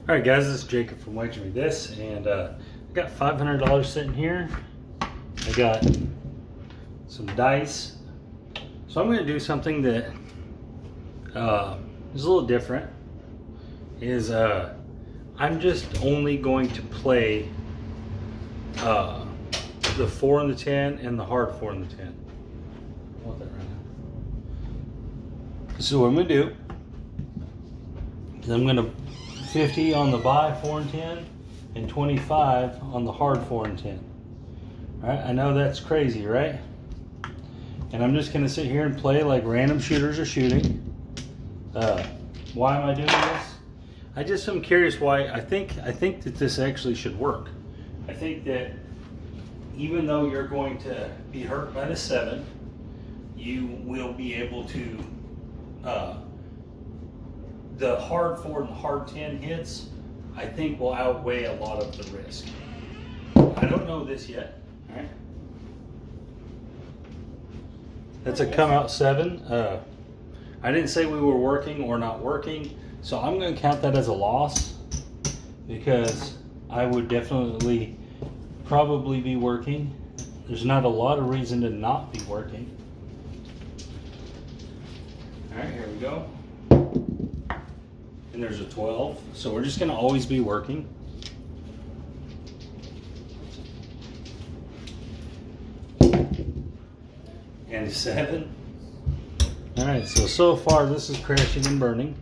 All right, guys, this is Jacob from Waging Me This, and I got $500 sitting here. I got some dice. So I'm going to do something that is a little different. I'm just only going to play the 4 and the 10 and the hard 4 and the 10. I want that right now. So what I'm going to do is I'm going to 50 on the buy 4 and 10 and 25 on the hard 4 and 10. All right, I know that's crazy, right? And I'm just gonna sit here and play like random shooters are shooting. Why am I doing this? I just am curious why. I think that this actually should work. I think that even though you're going to be hurt by the 7, you will be able to the hard 4 and the hard 10 hits, I think, will outweigh a lot of the risk. I don't know this yet. All right. That's a come out 7. I didn't say we were working or not working, so I'm going to count that as a loss because I would definitely probably be working. There's not a lot of reason to not be working. All right, here we go. And there's a 12, so we're just going to always be working. And a 7. All right, so far this is crashing and burning.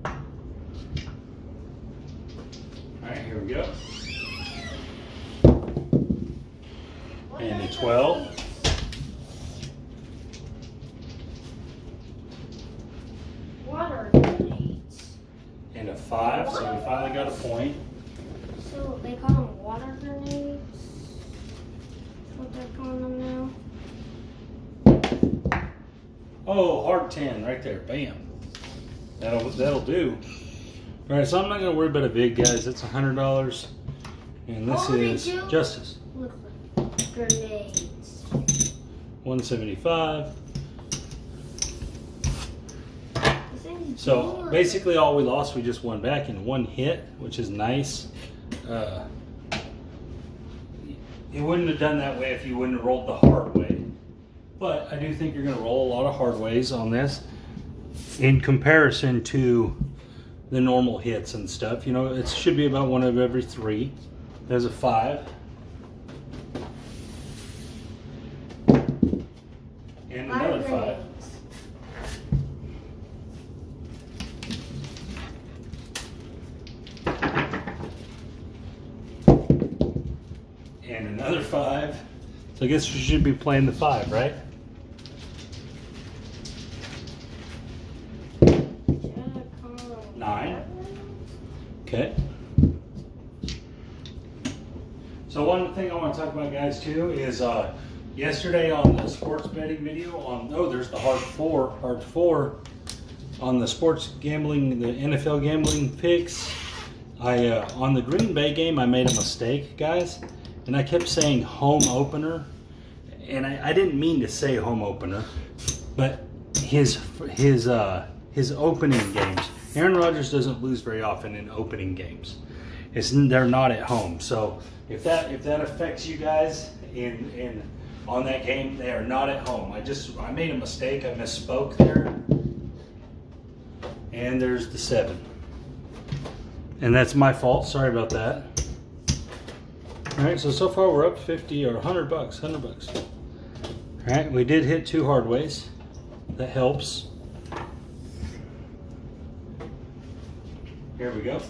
All right, here we go. And a 12. And a 5, so we finally got a point. So they call them water grenades? That's what they're calling them now? Oh, hard 10 right there, bam. That'll do. All right, so I'm not gonna worry about a big, guys. It's $100, and this is Justice. Look like grenades. 175. So basically all we lost, we just won back in one hit, which is nice. It wouldn't have done that way if you wouldn't have rolled the hard way. But I do think you're going to roll a lot of hard ways on this in comparison to the normal hits and stuff. You know, it should be about one of every 3. There's a 5. And another 5. And another 5. So I guess you should be playing the 5, right? Nine. Okay. So one thing I want to talk about, guys, too, is yesterday on the sports betting video there's the hard 4 on the sports gambling, the NFL gambling picks. On the Green Bay game, I made a mistake, guys. And I kept saying home opener, and I didn't mean to say home opener, but his opening games. Aaron Rodgers doesn't lose very often in opening games. They're not at home. So if that affects you guys on that game, they are not at home. I made a mistake. I misspoke there. And there's the 7. And that's my fault. Sorry about that. All right, so far we're up 50 or $100, $100. All right, we did hit 2 hard ways. That helps. Here we go.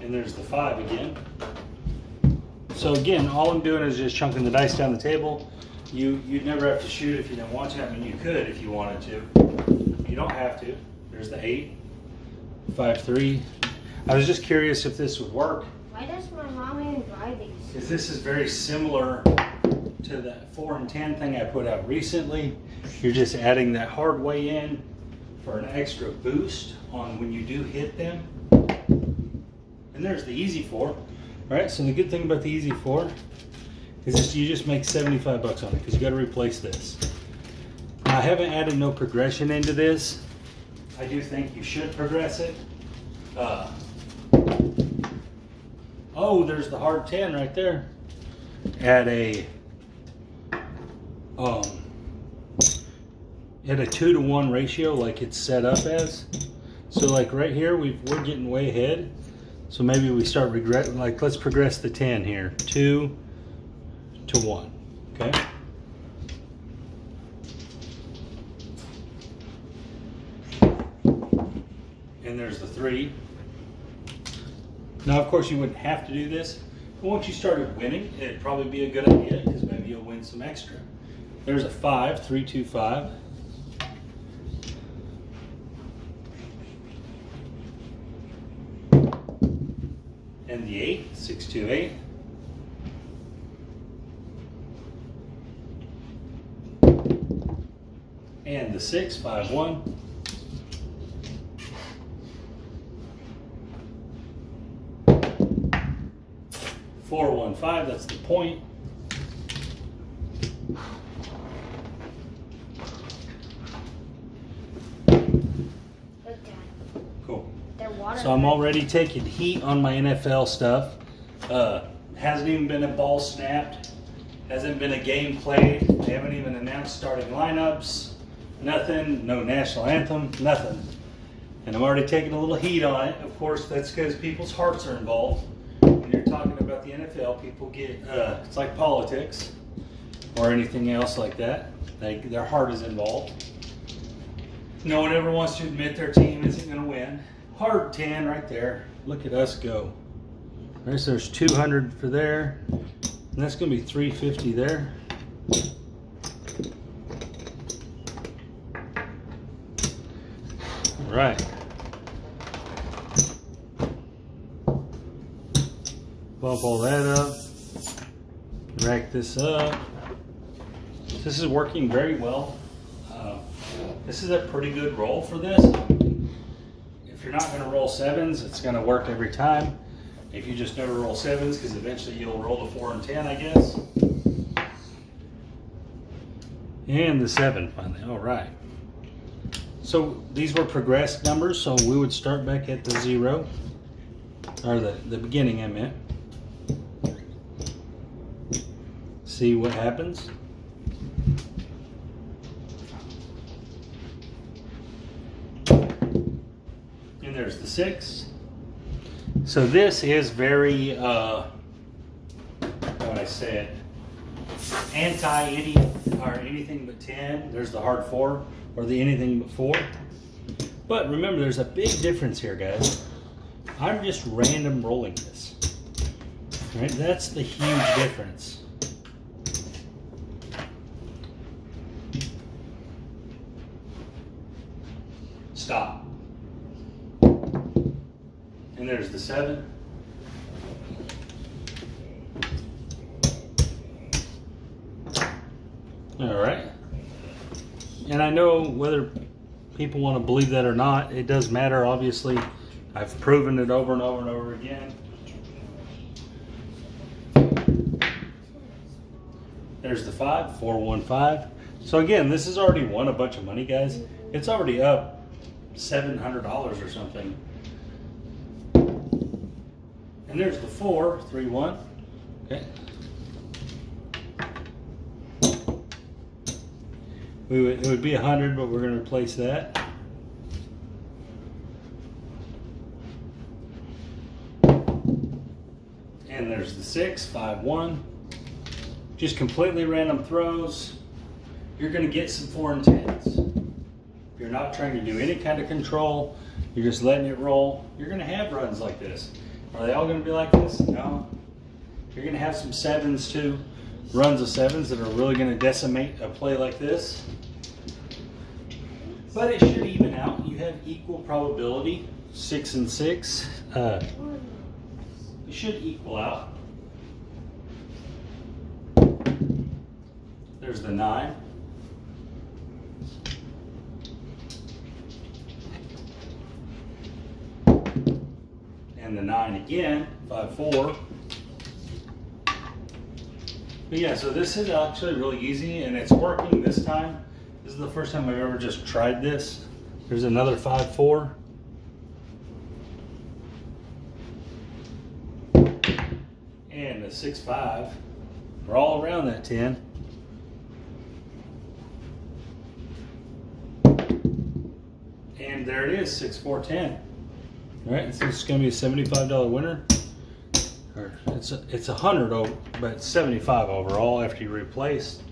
And there's the 5 again. So again, all I'm doing is just chunking the dice down the table. You'd never have to shoot if you didn't want to. I mean, you could if you wanted to. You don't have to. There's the 8, 5, 3. I was just curious if this would work. Why does my mom even buy these? Because this is very similar to that 4 and 10 thing I put out recently. You're just adding that hard way in for an extra boost on when you do hit them. And there's the easy 4. All right, so the good thing about the easy 4 is you just make $75 on it because you got to replace this. Now, I haven't added no progression into this. I do think you should progress it. Oh, there's the hard 10 right there. At a 2-to-1 ratio, like it's set up as. So like right here, we're getting way ahead. So maybe we start like let's progress the 10 here, 2-to-1. Okay. And there's the 3. Now, of course, you wouldn't have to do this, but once you started winning, it'd probably be a good idea because maybe you'll win some extra. There's a 5, 3, 2, 5. And the 8, 6, 2, 8. And the 6, 5, 1. Four, 1, 5, that's the point. Cool. So I'm already taking heat on my NFL stuff. Hasn't even been a ball snapped. Hasn't been a game played. They haven't even announced starting lineups. Nothing. No national anthem. Nothing. And I'm already taking a little heat on it. Of course, that's because people's hearts are involved. When you're talking about the NFL, people get, it's like politics or anything else like that. Their heart is involved. No one ever wants to admit their team isn't going to win. Hard 10 right there. Look at us go. So there's 200 for there. And that's going to be 350 there. All right. Bump all that up. Rack this up. This is working very well. This is a pretty good roll for this. If you're not going to roll 7s, it's going to work every time. If you just never roll 7s, because eventually you'll roll the 4 and 10, I guess. And the 7 finally. All right. So these were progressed numbers, so we would start back at the 0, or the beginning, I meant. See what happens. And there's the 6. So this is very, what I said, anything but 10. There's the hard 4, or the anything but 4. But remember, there's a big difference here, guys. I'm just random rolling this. All right, that's the huge difference. Stop. And there's the 7. All right. And I know whether people want to believe that or not, it does matter, obviously. I've proven it over and over and over again. There's the 5, 4, 1, 5. So again, this has already won a bunch of money, guys. It's already up $700 or something. And there's the 4, 3, 1. Okay. It would be 100, but we're going to replace that. And there's the 6, 5, 1. Just completely random throws. You're going to get some 4 and 10s. You're not trying to do any kind of control. You're just letting it roll. You're going to have runs like this. Are they all going to be like this? No. You're going to have some 7s too. Runs of 7s that are really going to decimate a play like this. But it should even out. You have equal probability. 6 and 6. It should equal out. There's the 9. And the 9 again, 5, 4. But yeah, so this is actually really easy and it's working this time. This is the first time I've ever just tried this. There's another 5-4. And a 6-5. We're all around that 10. And there it is, 6-4-10. All right, so it's going to be a $75 winner. Or it's a 100 over, but it's 75 overall after you replace.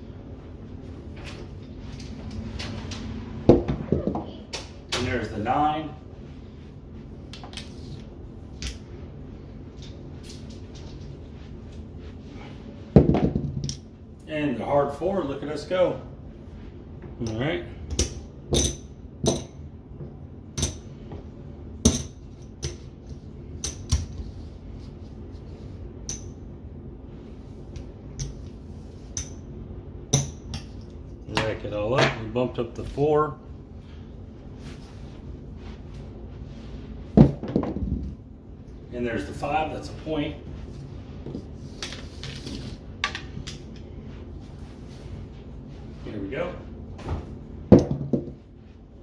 And there's the 9. And the hard 4, look at us go. All right. Rack it all up. We bumped up the 4. And there's the 5, that's a point. Here we go.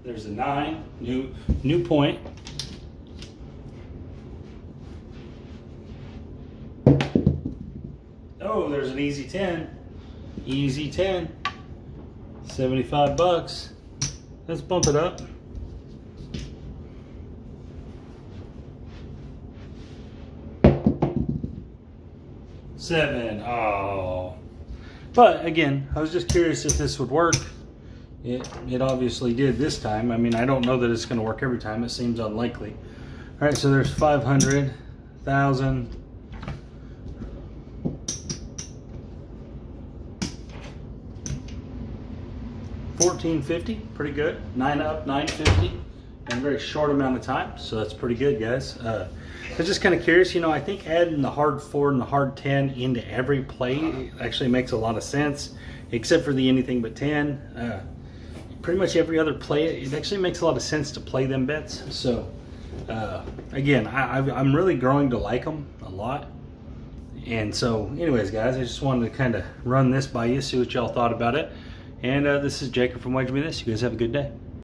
There's a 9, new point. Oh, there's an easy 10. Easy 10. 75 bucks. Let's bump it up. $7. Oh. But again, I was just curious if this would work. It obviously did this time. I mean, I don't know that it's going to work every time. It seems unlikely. All right, so there's 500, 1,000. $14.50, pretty good. 9 up, $9.50 in a very short amount of time. So that's pretty good, guys. I was just kind of curious, you know, I think adding the hard 4 and the hard 10 into every play actually makes a lot of sense, except for the anything but 10. Pretty much every other play, it actually makes a lot of sense to play them bets. So again, I'm really growing to like them a lot. And so anyways, guys, I just wanted to kind of run this by you, see what y'all thought about it. And this is Jacob from Wedge Me This. You guys have a good day.